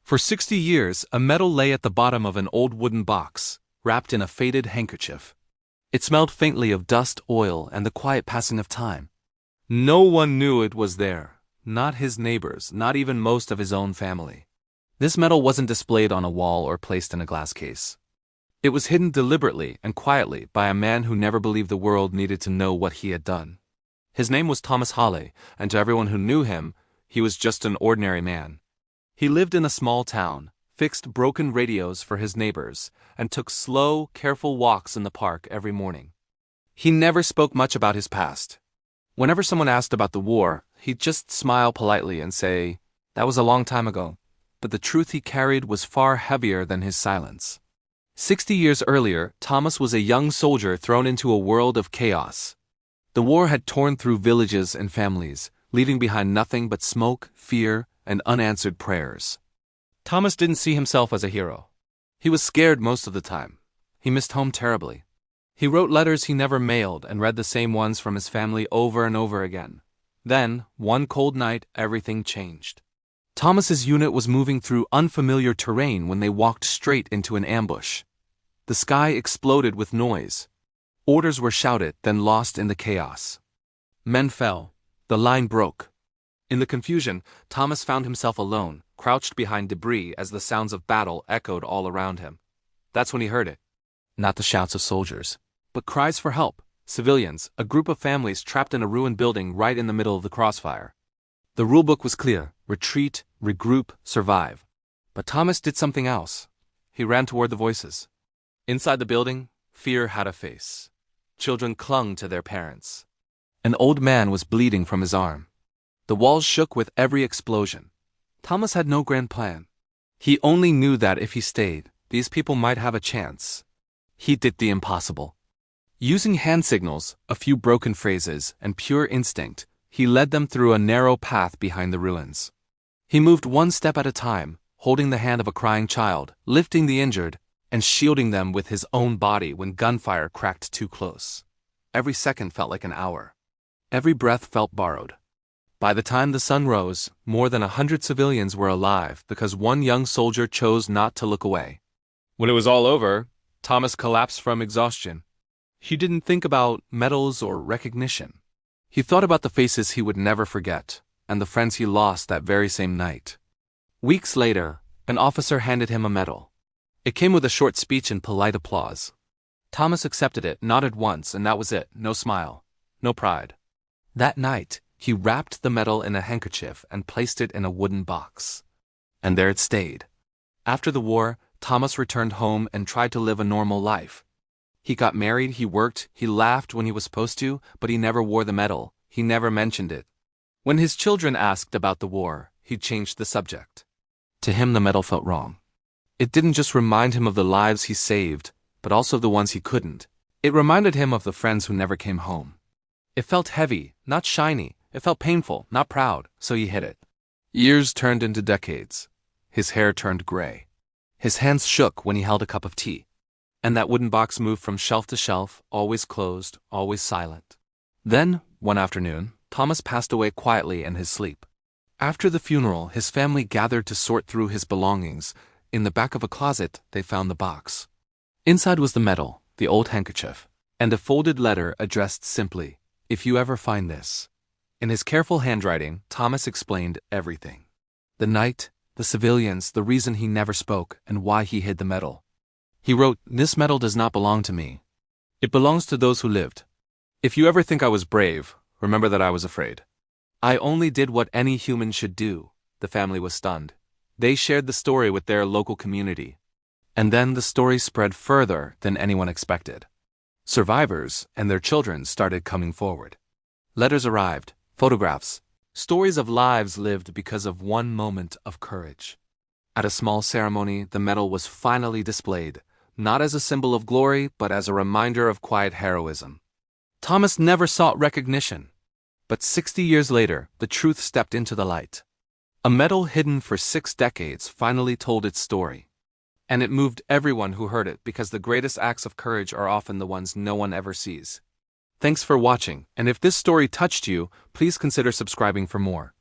For 60 years, a medal lay at the bottom of an old wooden box, wrapped in a faded handkerchief. It smelled faintly of dust, oil, and the quiet passing of time. No one knew it was there, not his neighbors, not even most of his own family. This medal wasn't displayed on a wall or placed in a glass case. It was hidden deliberately and quietly by a man who never believed the world needed to know what he had done. His name was Thomas Hawley, and to everyone who knew him, he was just an ordinary man. He lived in a small town, fixed broken radios for his neighbors, and took slow, careful walks in the park every morning. He never spoke much about his past. Whenever someone asked about the war, he'd just smile politely and say, "That was a long time ago." But the truth he carried was far heavier than his silence. 60 years earlier, Thomas was a young soldier thrown into a world of chaos. The war had torn through villages and families, leaving behind nothing but smoke, fear, and unanswered prayers. Thomas didn't see himself as a hero. He was scared most of the time. He missed home terribly. He wrote letters he never mailed and read the same ones from his family over and over again. Then, one cold night, everything changed. Thomas's unit was moving through unfamiliar terrain when they walked straight into an ambush. The sky exploded with noise. Orders were shouted, then lost in the chaos. Men fell. The line broke. In the confusion, Thomas found himself alone, crouched behind debris as the sounds of battle echoed all around him. That's when he heard it. Not the shouts of soldiers, but cries for help. Civilians, a group of families trapped in a ruined building right in the middle of the crossfire. The rulebook was clear: retreat, regroup, survive. But Thomas did something else. He ran toward the voices. Inside the building, fear had a face. Children clung to their parents. An old man was bleeding from his arm. The walls shook with every explosion. Thomas had no grand plan. He only knew that if he stayed, these people might have a chance. He did the impossible. Using hand signals, a few broken phrases, and pure instinct, he led them through a narrow path behind the ruins. He moved one step at a time, holding the hand of a crying child, lifting the injured, and shielding them with his own body when gunfire cracked too close. Every second felt like an hour. Every breath felt borrowed. By the time the sun rose, more than 100 civilians were alive because one young soldier chose not to look away. When it was all over, Thomas collapsed from exhaustion. He didn't think about medals or recognition. He thought about the faces he would never forget, and the friends he lost that very same night. Weeks later, an officer handed him a medal. It came with a short speech and polite applause. Thomas accepted it, nodded once, and that was it. No smile. No pride. That night, he wrapped the medal in a handkerchief and placed it in a wooden box. And there it stayed. After the war, Thomas returned home and tried to live a normal life. He got married, he worked, he laughed when he was supposed to, but he never wore the medal. He never mentioned it. When his children asked about the war, he changed the subject. To him, the medal felt wrong. It didn't just remind him of the lives he saved, but also the ones he couldn't. It reminded him of the friends who never came home. It felt heavy, not shiny. It felt painful, not proud, so he hid it. Years turned into decades. His hair turned gray. His hands shook when he held a cup of tea. And that wooden box moved from shelf to shelf, always closed, always silent. Then, one afternoon, Thomas passed away quietly in his sleep. After the funeral, his family gathered to sort through his belongings. In the back of a closet, they found the box. Inside was the medal, the old handkerchief, and a folded letter addressed simply, "If you ever find this." In his careful handwriting, Thomas explained everything. The night, the civilians, the reason he never spoke, and why he hid the medal. He wrote, "This medal does not belong to me. It belongs to those who lived. If you ever think I was brave, remember that I was afraid. I only did what any human should do." The family was stunned. They shared the story with their local community. And then the story spread further than anyone expected. Survivors and their children started coming forward. Letters arrived. Photographs, stories of lives lived because of one moment of courage. At a small ceremony, the medal was finally displayed, not as a symbol of glory, but as a reminder of quiet heroism. Thomas never sought recognition. But 60 years later, the truth stepped into the light. A medal hidden for 6 decades finally told its story. And it moved everyone who heard it because the greatest acts of courage are often the ones no one ever sees. Thanks for watching, and if this story touched you, please consider subscribing for more.